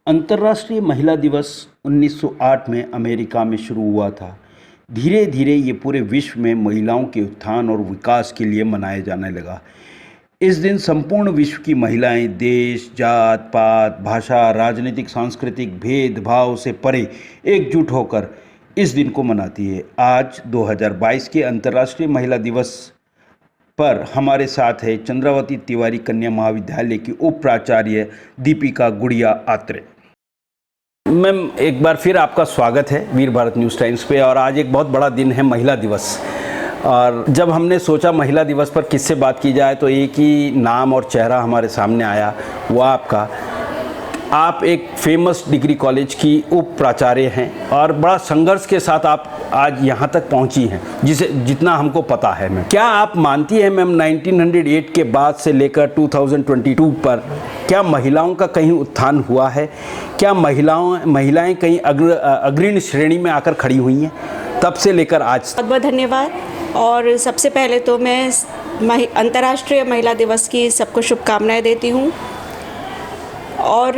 अंतर्राष्ट्रीय महिला दिवस 1908 में अमेरिका में शुरू हुआ था। धीरे धीरे ये पूरे विश्व में महिलाओं के उत्थान और विकास के लिए मनाया जाने लगा। इस दिन संपूर्ण विश्व की महिलाएं देश, जात पात, भाषा, राजनीतिक सांस्कृतिक भेदभाव से परे एकजुट होकर इस दिन को मनाती है। आज 2022 के अंतर्राष्ट्रीय महिला दिवस पर हमारे साथ है चंद्रावती तिवारी कन्या महाविद्यालय की उप प्राचार्य दीपिका गुड़िया आत्रे। मैम, एक बार फिर आपका स्वागत है वीर भारत न्यूज़ टाइम्स पे। और आज एक बहुत बड़ा दिन है, महिला दिवस। और जब हमने सोचा महिला दिवस पर किससे बात की जाए तो एक ही नाम और चेहरा हमारे सामने आया, वो आपका। आप एक फेमस डिग्री कॉलेज की उप प्राचार्य हैं और बड़ा संघर्ष के साथ आप आज यहाँ तक पहुँची हैं, जितना हमको पता है। मैम, क्या आप मानती हैं मैम 1908 के बाद से लेकर 2022 पर क्या महिलाओं का कहीं उत्थान हुआ है? क्या महिलाएं कहीं अग्रणी श्रेणी में आकर खड़ी हुई हैं तब से लेकर आज? बहुत बहुत धन्यवाद। और सबसे पहले तो मैं अंतर्राष्ट्रीय महिला दिवस की सबको शुभकामनाएं देती हूँ। और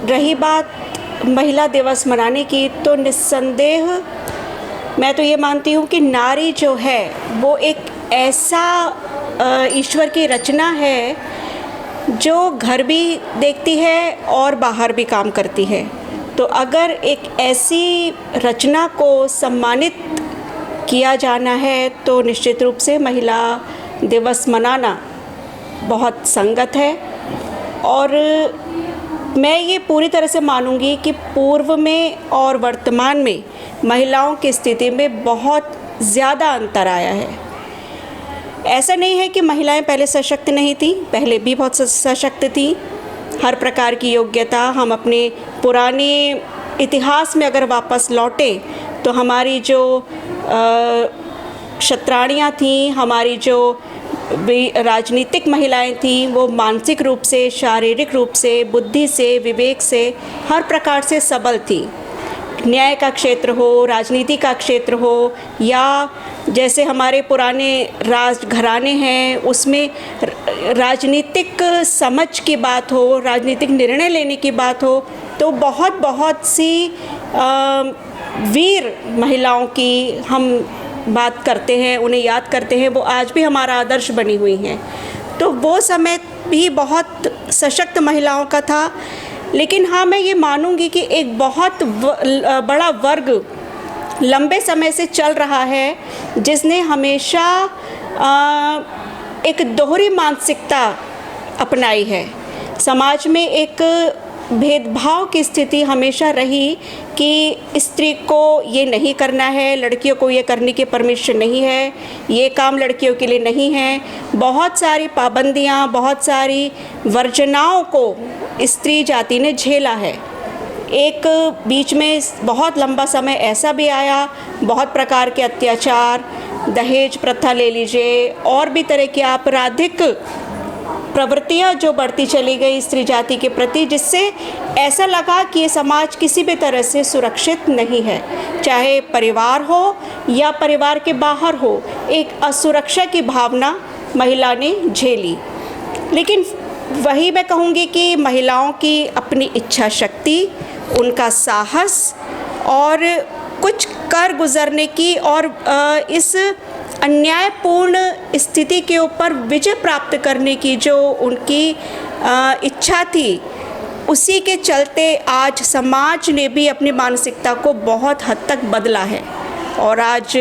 रही बात महिला दिवस मनाने की, तो निस्संदेह मैं तो ये मानती हूँ कि नारी जो है वो एक ऐसा ईश्वर की रचना है जो घर भी देखती है और बाहर भी काम करती है। तो अगर एक ऐसी रचना को सम्मानित किया जाना है तो निश्चित रूप से महिला दिवस मनाना बहुत संगत है। और मैं ये पूरी तरह से मानूंगी कि पूर्व में और वर्तमान में महिलाओं की स्थिति में बहुत ज़्यादा अंतर आया है। ऐसा नहीं है कि महिलाएं पहले सशक्त नहीं थीं, पहले भी बहुत सशक्त थीं। हर प्रकार की योग्यता, हम अपने पुराने इतिहास में अगर वापस लौटें तो हमारी जो क्षत्राणियाँ थीं, हमारी जो राजनीतिक महिलाएं थीं, वो मानसिक रूप से, शारीरिक रूप से, बुद्धि से, विवेक से हर प्रकार से सबल थीं। न्याय का क्षेत्र हो, राजनीति का क्षेत्र हो, या जैसे हमारे पुराने राजघराने हैं उसमें राजनीतिक समझ की बात हो, राजनीतिक निर्णय लेने की बात हो, तो बहुत सी वीर महिलाओं की हम बात करते हैं, उन्हें याद करते हैं, वो आज भी हमारा आदर्श बनी हुई हैं। तो वो समय भी बहुत सशक्त महिलाओं का था। लेकिन हाँ, मैं ये मानूंगी कि एक बहुत बड़ा वर्ग लंबे समय से चल रहा है जिसने हमेशा एक दोहरी मानसिकता अपनाई है। समाज में एक भेदभाव की स्थिति हमेशा रही कि स्त्री को ये नहीं करना है, लड़कियों को ये करने की परमिशन नहीं है, ये काम लड़कियों के लिए नहीं है। बहुत सारी पाबंदियाँ, बहुत सारी वर्जनाओं को स्त्री जाति ने झेला है। एक बीच में बहुत लंबा समय ऐसा भी आया, बहुत प्रकार के अत्याचार, दहेज प्रथा ले लीजिए, और भी तरह की आपराधिक प्रवृत्तियाँ जो बढ़ती चली गई स्त्री जाति के प्रति, जिससे ऐसा लगा कि ये समाज किसी भी तरह से सुरक्षित नहीं है। चाहे परिवार हो या परिवार के बाहर हो, एक असुरक्षा की भावना महिला ने झेली। लेकिन वही मैं कहूँगी कि महिलाओं की अपनी इच्छा शक्ति, उनका साहस और कुछ कर गुजरने की और इस अन्यायपूर्ण स्थिति के ऊपर विजय प्राप्त करने की जो उनकी इच्छा थी, उसी के चलते आज समाज ने भी अपनी मानसिकता को बहुत हद तक बदला है। और आज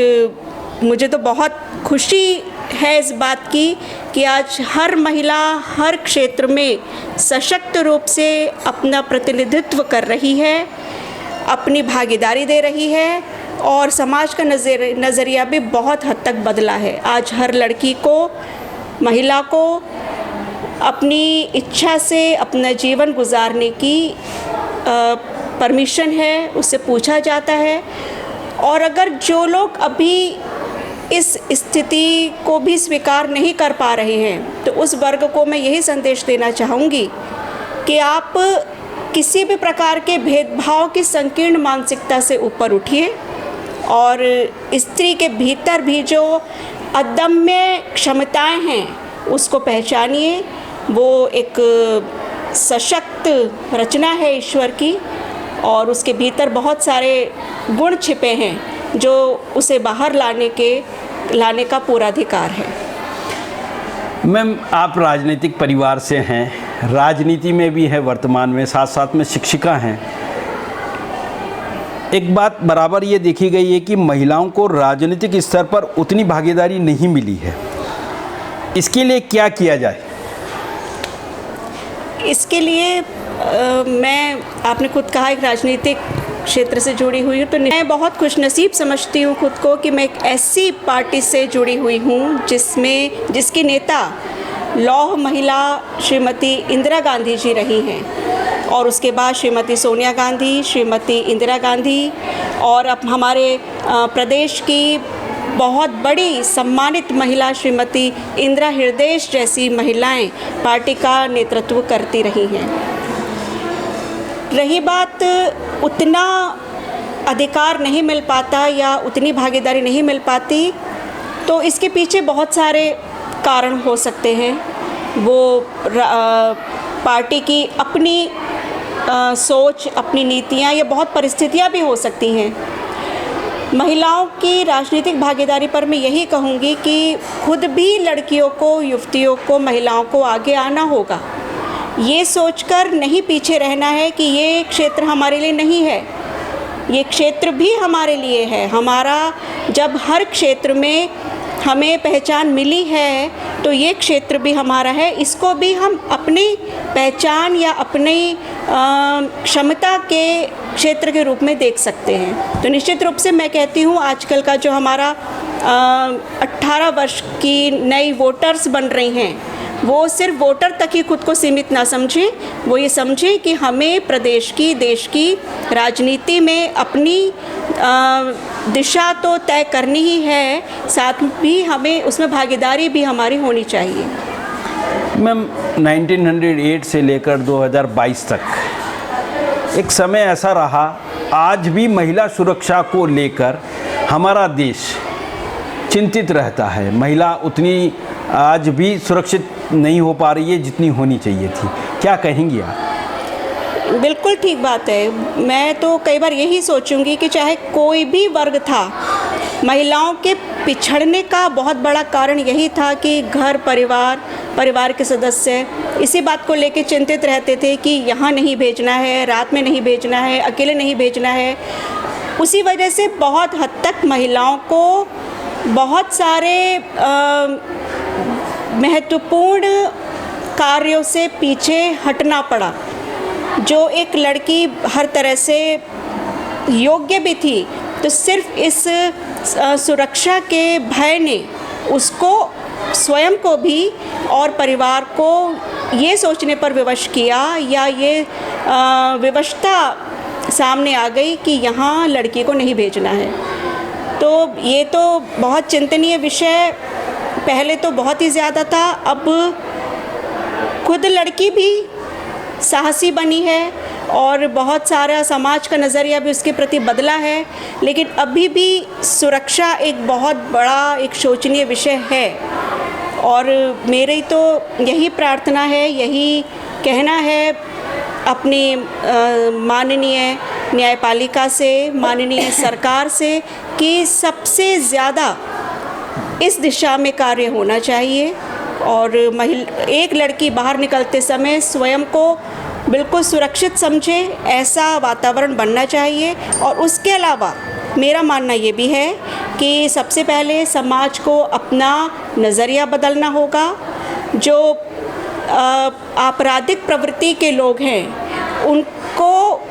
मुझे तो बहुत खुशी है इस बात की कि आज हर महिला हर क्षेत्र में सशक्त रूप से अपना प्रतिनिधित्व कर रही है, अपनी भागीदारी दे रही है, और समाज का नज़रिया भी बहुत हद तक बदला है। आज हर लड़की को, महिला को अपनी इच्छा से अपना जीवन गुजारने की परमिशन है, उससे पूछा जाता है। और अगर जो लोग अभी इस स्थिति को भी स्वीकार नहीं कर पा रहे हैं, तो उस वर्ग को मैं यही संदेश देना चाहूँगी कि आप किसी भी प्रकार के भेदभाव की संकीर्ण मानसिकता से ऊपर उठिए और स्त्री के भीतर भी जो अदम्य क्षमताएं हैं उसको पहचानिए। वो एक सशक्त रचना है ईश्वर की, और उसके भीतर बहुत सारे गुण छिपे हैं जो उसे बाहर लाने का पूरा अधिकार है। मैम, आप राजनीतिक परिवार से हैं, राजनीति में भी है वर्तमान में, साथ साथ में शिक्षिका हैं। एक बात बराबर ये देखी गई है कि महिलाओं को राजनीतिक स्तर पर उतनी भागीदारी नहीं मिली है। इसके लिए क्या किया जाए? इसके लिए आपने खुद कहा एक राजनीतिक क्षेत्र से जुड़ी हुई हूँ, तो मैं बहुत खुशनसीब समझती हूँ खुद को कि मैं एक ऐसी पार्टी से जुड़ी हुई हूँ जिसकी नेता लौह महिला श्रीमती इंदिरा गांधी जी रही हैं, और उसके बाद श्रीमती सोनिया गांधी, श्रीमती इंदिरा गांधी, और अब हमारे प्रदेश की बहुत बड़ी सम्मानित महिला श्रीमती इंदिरा हृदयेश जैसी महिलाएं पार्टी का नेतृत्व करती रही हैं। रही बात उतना अधिकार नहीं मिल पाता या उतनी भागीदारी नहीं मिल पाती, तो इसके पीछे बहुत सारे कारण हो सकते हैं। वो पार्टी की अपनी सोच, अपनी नीतियाँ या बहुत परिस्थितियाँ भी हो सकती हैं। महिलाओं की राजनीतिक भागीदारी पर मैं यही कहूँगी कि खुद भी लड़कियों को, युवतियों को, महिलाओं को आगे आना होगा। ये सोचकर नहीं पीछे रहना है कि ये क्षेत्र हमारे लिए नहीं है, ये क्षेत्र भी हमारे लिए है। हमारा जब हर क्षेत्र में हमें पहचान मिली है तो ये क्षेत्र भी हमारा है, इसको भी हम अपनी पहचान या अपनी क्षमता के क्षेत्र के रूप में देख सकते हैं। तो निश्चित रूप से मैं कहती हूँ आजकल का जो हमारा 18 वर्ष की नई वोटर्स बन रही हैं, वो सिर्फ वोटर तक ही खुद को सीमित ना समझें, वो ये समझें कि हमें प्रदेश की, देश की राजनीति में अपनी दिशा तो तय करनी ही है, साथ भी हमें उसमें भागीदारी भी हमारी होनी चाहिए। मैम, 1908 से लेकर 2022 तक एक समय ऐसा रहा, आज भी महिला सुरक्षा को लेकर हमारा देश चिंतित रहता है। महिला उतनी आज भी सुरक्षित नहीं हो पा रही है जितनी होनी चाहिए थी। क्या कहेंगी आप? बिल्कुल ठीक बात है। मैं तो कई बार यही सोचूंगी कि चाहे कोई भी वर्ग था, महिलाओं के पिछड़ने का बहुत बड़ा कारण यही था कि घर परिवार के सदस्य इसी बात को लेकर चिंतित रहते थे कि यहाँ नहीं भेजना है, रात में नहीं भेजना है, अकेले नहीं भेजना है। उसी वजह से बहुत हद तक महिलाओं को बहुत सारे महत्वपूर्ण कार्यों से पीछे हटना पड़ा। जो एक लड़की हर तरह से योग्य भी थी, तो सिर्फ इस सुरक्षा के भय ने उसको स्वयं को भी और परिवार को ये सोचने पर विवश किया, या ये विवशता सामने आ गई कि यहाँ लड़की को नहीं भेजना है। तो ये तो बहुत चिंतनीय विषय पहले तो बहुत ही ज़्यादा था, अब खुद लड़की भी साहसी बनी है और बहुत सारा समाज का नज़रिया भी उसके प्रति बदला है, लेकिन अभी भी सुरक्षा एक बहुत बड़ा एक शोचनीय विषय है। और मेरी तो यही प्रार्थना है, यही कहना है अपनी माननीय न्यायपालिका से, माननीय सरकार से, कि सबसे ज़्यादा इस दिशा में कार्य होना चाहिए। और एक लड़की बाहर निकलते समय स्वयं को बिल्कुल सुरक्षित समझे, ऐसा वातावरण बनना चाहिए। और उसके अलावा मेरा मानना ये भी है कि सबसे पहले समाज को अपना नज़रिया बदलना होगा। जो आपराधिक प्रवृत्ति के लोग हैं, उनको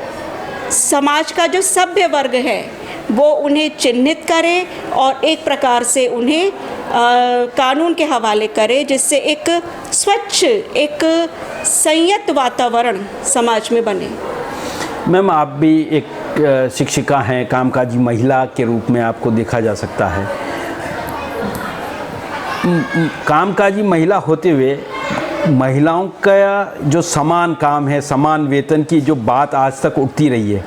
समाज का जो सभ्य वर्ग है वो उन्हें चिन्हित करे और एक प्रकार से उन्हें कानून के हवाले करे, जिससे एक स्वच्छ, एक संयत वातावरण समाज में बने। मैम, आप भी एक शिक्षिका हैं, कामकाजी महिला के रूप में आपको देखा जा सकता है। कामकाजी महिला होते हुए महिलाओं का जो समान काम है, समान वेतन की जो बात आज तक उठती रही है,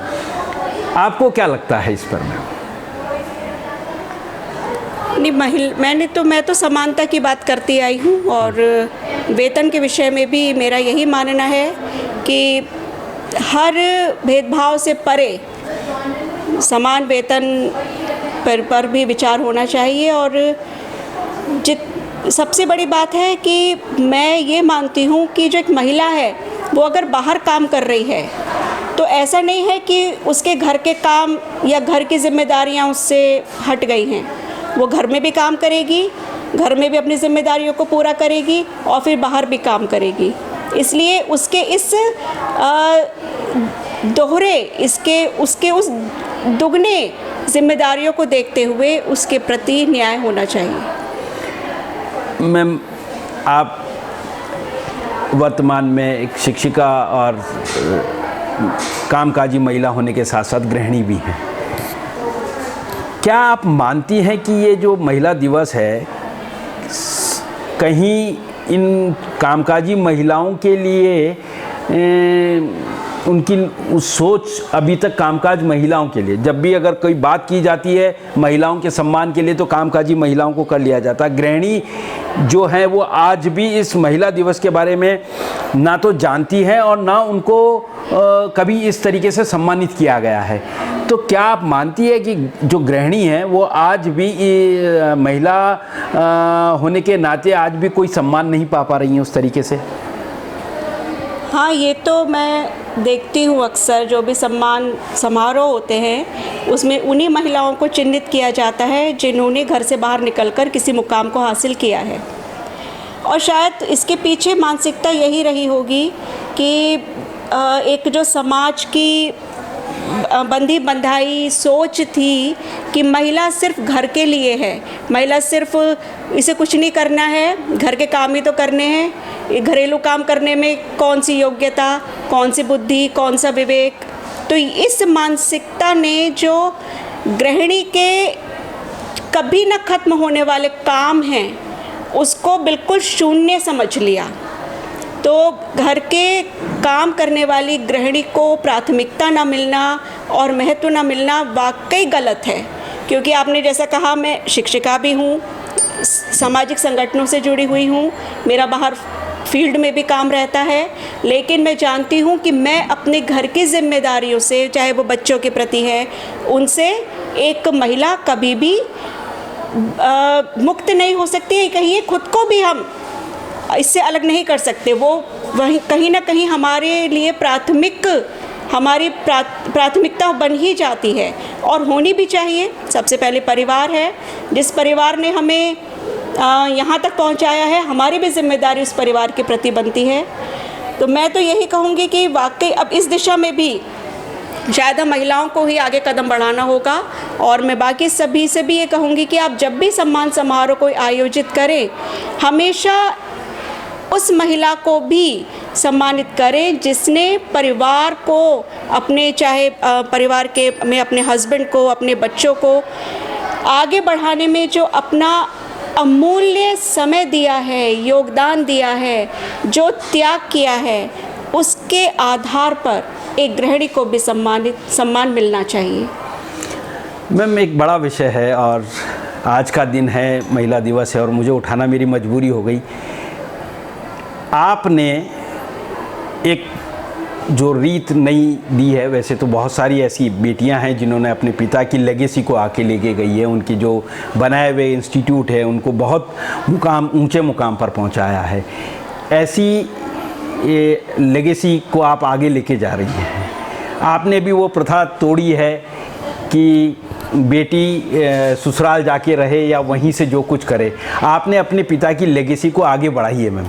आपको क्या लगता है इस पर? मैम, मैं तो समानता की बात करती आई हूँ और वेतन के विषय में भी मेरा यही मानना है कि हर भेदभाव से परे समान वेतन पर भी विचार होना चाहिए। और सबसे बड़ी बात है कि मैं ये मानती हूँ कि जो एक महिला है वो अगर बाहर काम कर रही है तो ऐसा नहीं है कि उसके घर के काम या घर की जिम्मेदारियाँ उससे हट गई हैं। वो घर में भी काम करेगी, घर में भी अपनी जिम्मेदारियों को पूरा करेगी और फिर बाहर भी काम करेगी। इसलिए उसके इस उसके उस दुगने जिम्मेदारियों को देखते हुए उसके प्रति न्याय होना चाहिए। मैम, आप वर्तमान में एक शिक्षिका और कामकाजी महिला होने के साथ साथ गृहिणी भी हैं। क्या आप मानती हैं कि ये जो महिला दिवस है कहीं इन कामकाजी महिलाओं के लिए उनकी उस सोच अभी तक कामकाज महिलाओं के लिए, जब भी अगर कोई बात की जाती है महिलाओं के सम्मान के लिए तो कामकाजी महिलाओं को कर लिया जाता है। गृहिणी जो है वो आज भी इस महिला दिवस के बारे में ना तो जानती है और ना उनको कभी इस तरीके से सम्मानित किया गया है। तो क्या आप मानती है कि जो गृहिणी है वो आज भी महिला होने के नाते आज भी कोई सम्मान नहीं पा रही हैं उस तरीके से? हाँ, ये तो मैं देखती हूँ अक्सर जो भी सम्मान समारोह होते हैं उसमें उन्हीं महिलाओं को चिन्हित किया जाता है जिन्होंने घर से बाहर निकलकर किसी मुकाम को हासिल किया है। और शायद इसके पीछे मानसिकता यही रही होगी कि एक जो समाज की बंधी बंधाई सोच थी कि महिला सिर्फ घर के लिए है, महिला सिर्फ इसे कुछ नहीं करना है, घर के काम ही तो करने हैं, घरेलू काम करने में कौन सी योग्यता, कौन सी बुद्धि, कौन सा विवेक। तो इस मानसिकता ने जो गृहिणी के कभी न खत्म होने वाले काम हैं उसको बिल्कुल शून्य समझ लिया। तो घर के काम करने वाली गृहिणी को प्राथमिकता ना मिलना और महत्व ना मिलना वाकई गलत है। क्योंकि आपने जैसा कहा, मैं शिक्षिका भी हूँ, सामाजिक संगठनों से जुड़ी हुई हूँ, मेरा बाहर फील्ड में भी काम रहता है, लेकिन मैं जानती हूँ कि मैं अपने घर की जिम्मेदारियों से, चाहे वो बच्चों के प्रति है, उनसे एक महिला कभी भी मुक्त नहीं हो सकती है। कहीं खुद को भी हम इससे अलग नहीं कर सकते। वो वहीं कहीं ना कहीं हमारे लिए हमारी प्राथमिकता बन ही जाती है और होनी भी चाहिए। सबसे पहले परिवार है, जिस परिवार ने हमें यहाँ तक पहुँचाया है, हमारी भी जिम्मेदारी उस परिवार के प्रति बनती है। तो मैं तो यही कहूँगी कि वाकई अब इस दिशा में भी ज़्यादा महिलाओं को ही आगे कदम बढ़ाना होगा। और मैं बाकी सभी से भी ये कहूँगी कि आप जब भी सम्मान समारोह को आयोजित करें, हमेशा उस महिला को भी सम्मानित करें जिसने परिवार को अपने, चाहे परिवार के में अपने हस्बैंड को, अपने बच्चों को आगे बढ़ाने में जो अपना अमूल्य समय दिया है, योगदान दिया है, जो त्याग किया है, उसके आधार पर एक गृहिणी को भी सम्मान मिलना चाहिए। मैम, एक बड़ा विषय है और आज का दिन है, महिला दिवस है और मुझे उठाना मेरी मजबूरी हो गई। आपने एक जो रीत नई दी है, वैसे तो बहुत सारी ऐसी बेटियां हैं जिन्होंने अपने पिता की लेगेसी को आके लेके गई है, उनकी जो बनाए हुए इंस्टीट्यूट है उनको बहुत ऊंचे मुकाम पर पहुंचाया है। ऐसी लेगेसी को आप आगे लेके जा रही हैं। आपने भी वो प्रथा तोड़ी है कि बेटी ससुराल जाके रहे या वहीं से जो कुछ करे। आपने अपने पिता की लेगेसी को आगे बढ़ाई है। मैम,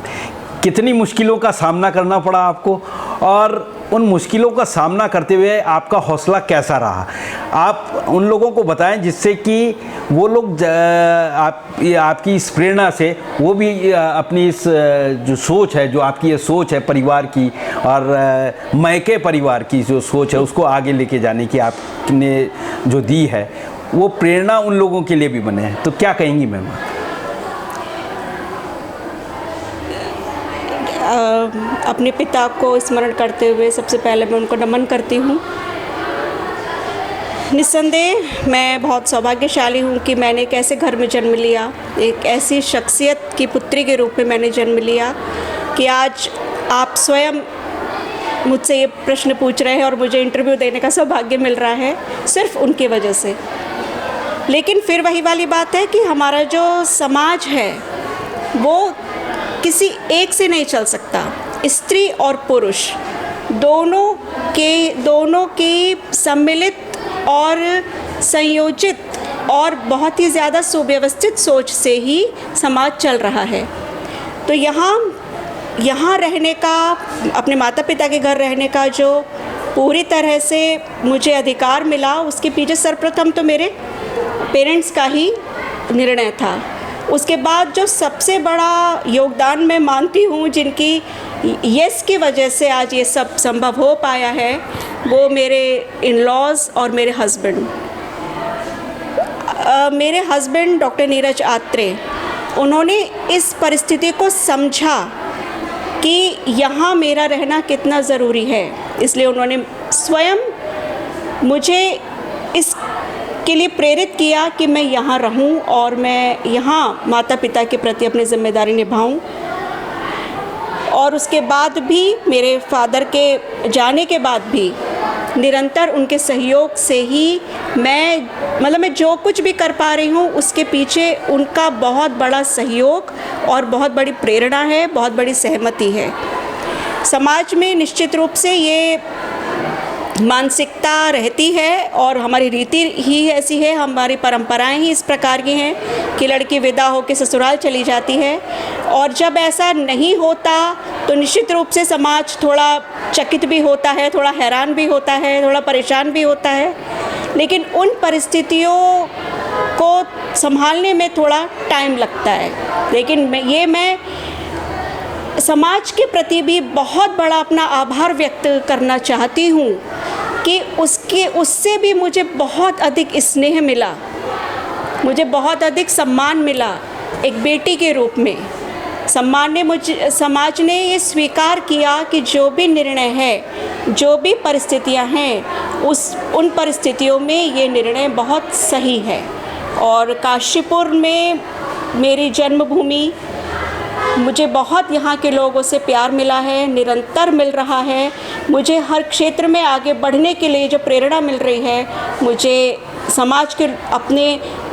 कितनी मुश्किलों का सामना करना पड़ा आपको और उन मुश्किलों का सामना करते हुए आपका हौसला कैसा रहा? आप उन लोगों को बताएं जिससे कि वो लोग आपकी इस प्रेरणा से वो भी अपनी इस जो सोच है, जो आपकी ये सोच है परिवार की और मैके परिवार की जो सोच है, उसको आगे लेके जाने की आपने जो दी है, वो प्रेरणा उन लोगों के लिए भी बने हैं। तो क्या कहेंगी मैम? अपने पिता को स्मरण करते हुए सबसे पहले मैं उनको नमन करती हूँ। निस्संदेह मैं बहुत सौभाग्यशाली हूँ कि मैंने एक ऐसे घर में जन्म लिया, एक ऐसी शख्सियत की पुत्री के रूप में मैंने जन्म लिया कि आज आप स्वयं मुझसे ये प्रश्न पूछ रहे हैं और मुझे इंटरव्यू देने का सौभाग्य मिल रहा है सिर्फ उनकी वजह से। लेकिन फिर वही वाली बात है कि हमारा जो समाज है वो किसी एक से नहीं चल सकता। स्त्री और पुरुष दोनों की सम्मिलित और संयोजित और बहुत ही ज़्यादा सुव्यवस्थित सोच से ही समाज चल रहा है। तो यहाँ रहने का, अपने माता पिता के घर रहने का जो पूरी तरह से मुझे अधिकार मिला, उसके पीछे सर्वप्रथम तो मेरे पेरेंट्स का ही निर्णय था। उसके बाद जो सबसे बड़ा योगदान मैं मानती हूँ, जिनकी यस की वजह से आज ये सब संभव हो पाया है, वो मेरे इन-लॉज़ और मेरे हस्बैंड। मेरे हस्बैंड डॉक्टर नीरज आत्रे, उन्होंने इस परिस्थिति को समझा कि यहाँ मेरा रहना कितना ज़रूरी है, इसलिए उन्होंने स्वयं मुझे इसके लिए प्रेरित किया कि मैं यहाँ रहूँ और मैं यहाँ माता पिता के प्रति अपनी जिम्मेदारी निभाऊँ। और उसके बाद भी, मेरे फादर के जाने के बाद भी निरंतर उनके सहयोग से ही मैं जो कुछ भी कर पा रही हूँ, उसके पीछे उनका बहुत बड़ा सहयोग और बहुत बड़ी प्रेरणा है, बहुत बड़ी सहमति है। समाज में निश्चित रूप से ये मानसिकता रहती है और हमारी रीति ही ऐसी है, हमारी परंपराएं ही इस प्रकार की हैं कि लड़की विदा होकर ससुराल चली जाती है। और जब ऐसा नहीं होता तो निश्चित रूप से समाज थोड़ा चकित भी होता है, थोड़ा हैरान भी होता है, थोड़ा परेशान भी होता है। लेकिन उन परिस्थितियों को संभालने में थोड़ा टाइम लगता है। लेकिन मैं समाज के प्रति भी बहुत बड़ा अपना आभार व्यक्त करना चाहती हूँ कि उससे भी मुझे बहुत अधिक स्नेह मिला, मुझे बहुत अधिक सम्मान मिला एक बेटी के रूप में। समाज ने ये स्वीकार किया कि जो भी निर्णय है, जो भी परिस्थितियाँ हैं, उन परिस्थितियों में ये निर्णय बहुत सही है। और काशीपुर में मेरी जन्मभूमि, मुझे बहुत यहाँ के लोगों से प्यार मिला है, निरंतर मिल रहा है। मुझे हर क्षेत्र में आगे बढ़ने के लिए जो प्रेरणा मिल रही है, मुझे समाज के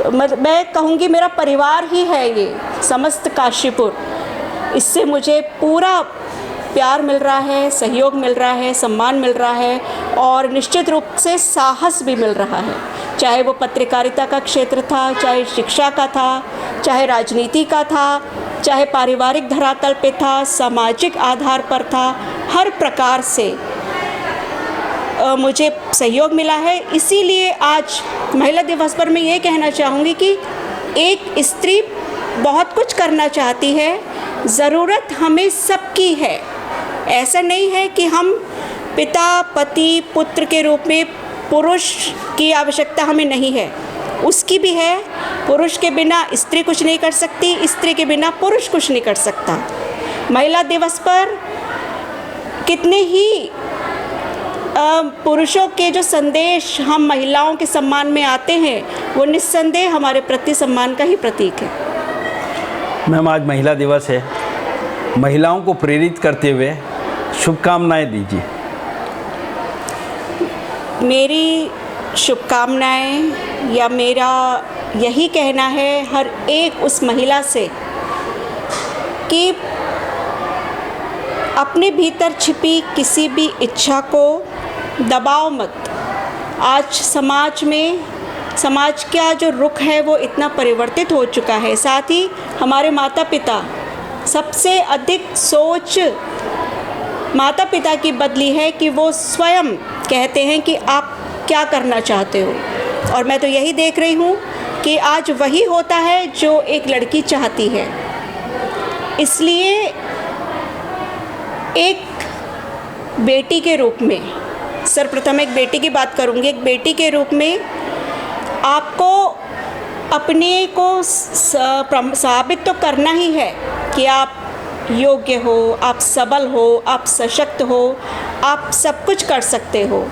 मैं कहूँगी मेरा परिवार ही है ये समस्त काशीपुर। इससे मुझे पूरा प्यार मिल रहा है, सहयोग मिल रहा है, सम्मान मिल रहा है और निश्चित रूप से साहस भी मिल रहा है। चाहे वो पत्रकारिता का क्षेत्र था, चाहे शिक्षा का था, चाहे राजनीति का था, चाहे पारिवारिक धरातल पे था, सामाजिक आधार पर था, हर प्रकार से मुझे सहयोग मिला है। इसीलिए आज महिला दिवस पर मैं ये कहना चाहूँगी कि एक स्त्री बहुत कुछ करना चाहती है, ज़रूरत हमें सबकी है। ऐसा नहीं है कि हम पिता, पति, पुत्र के रूप में पुरुष की आवश्यकता हमें नहीं है, उसकी भी है। पुरुष के बिना स्त्री कुछ नहीं कर सकती, स्त्री के बिना पुरुष कुछ नहीं कर सकता। महिला दिवस पर कितने ही पुरुषों के जो संदेश हम महिलाओं के सम्मान में आते हैं, वो निस्संदेह हमारे प्रति सम्मान का ही प्रतीक है। मैम, आज महिला दिवस है, महिलाओं को प्रेरित करते हुए शुभकामनाएं दीजिए। मेरी शुभकामनाएं या मेरा यही कहना है हर एक उस महिला से कि अपने भीतर छिपी किसी भी इच्छा को दबाओ मत। आज समाज का जो रुख है वो इतना परिवर्तित हो चुका है। साथ ही हमारे माता पिता, सबसे अधिक सोच माता पिता की बदली है कि वो स्वयं कहते हैं कि आप क्या करना चाहते हो। और मैं तो यही देख रही हूँ कि आज वही होता है जो एक लड़की चाहती है। इसलिए एक बेटी के रूप में, सर्वप्रथम एक बेटी की बात करूँगी, एक बेटी के रूप में आपको अपने को साबित तो करना ही है कि आप योग्य हो, आप सबल हो, आप सशक्त हो, आप सब कुछ कर सकते हो।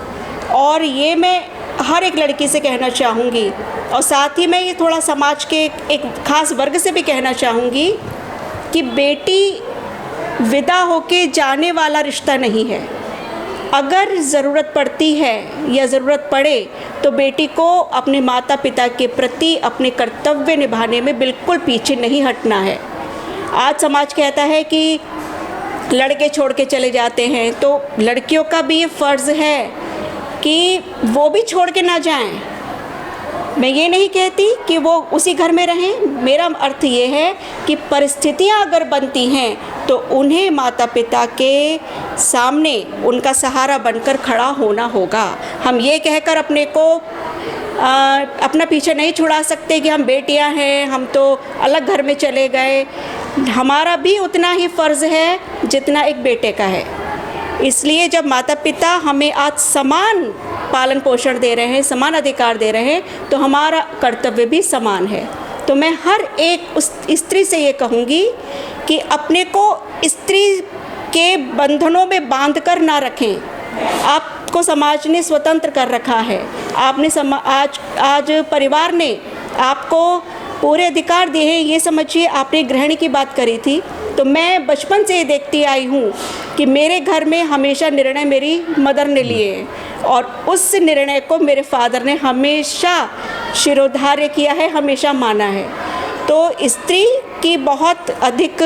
और ये मैं हर एक लड़की से कहना चाहूँगी, और साथ ही मैं ये थोड़ा समाज के एक ख़ास वर्ग से भी कहना चाहूँगी कि बेटी विदा होके जाने वाला रिश्ता नहीं है। अगर ज़रूरत पड़ती है या ज़रूरत पड़े तो बेटी को अपने माता पिता के प्रति अपने कर्तव्य निभाने में बिल्कुल पीछे नहीं हटना है। आज समाज कहता है कि लड़के छोड़ के चले जाते हैं, तो लड़कियों का भी ये फ़र्ज़ है कि वो भी छोड़ के ना जाएं। मैं ये नहीं कहती कि वो उसी घर में रहें, मेरा अर्थ ये है कि परिस्थितियाँ अगर बनती हैं तो उन्हें माता पिता के सामने उनका सहारा बनकर खड़ा होना होगा। हम ये कहकर अपने को अपना पीछे नहीं छुड़ा सकते कि हम बेटियां हैं, हम तो अलग घर में चले गए। हमारा भी उतना ही फ़र्ज़ है जितना एक बेटे का है। इसलिए जब माता पिता हमें आज समान पालन पोषण दे रहे हैं, समान अधिकार दे रहे हैं, तो हमारा कर्तव्य भी समान है। तो मैं हर एक उस स्त्री से ये कहूँगी कि अपने को स्त्री के बंधनों में बांध कर ना रखें। आपको समाज ने स्वतंत्र कर रखा है, आपने आज परिवार ने आपको पूरे अधिकार दिए हैं। ये समझिए, आपने गृहिणी की बात करी थी, तो मैं बचपन से ये देखती आई हूँ कि मेरे घर में हमेशा निर्णय मेरी मदर ने लिए हैं, और उस निर्णय को मेरे फादर ने हमेशा शिरोधार्य किया है, हमेशा माना है। तो स्त्री की बहुत अधिक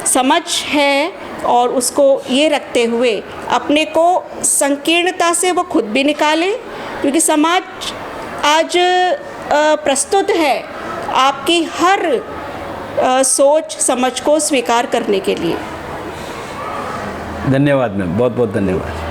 समझ है, और उसको ये रखते हुए अपने को संकीर्णता से वो खुद भी निकाले, क्योंकि समाज आज प्रस्तुत है आपकी हर सोच समझ को स्वीकार करने के लिए। धन्यवाद मैम, बहुत बहुत धन्यवाद।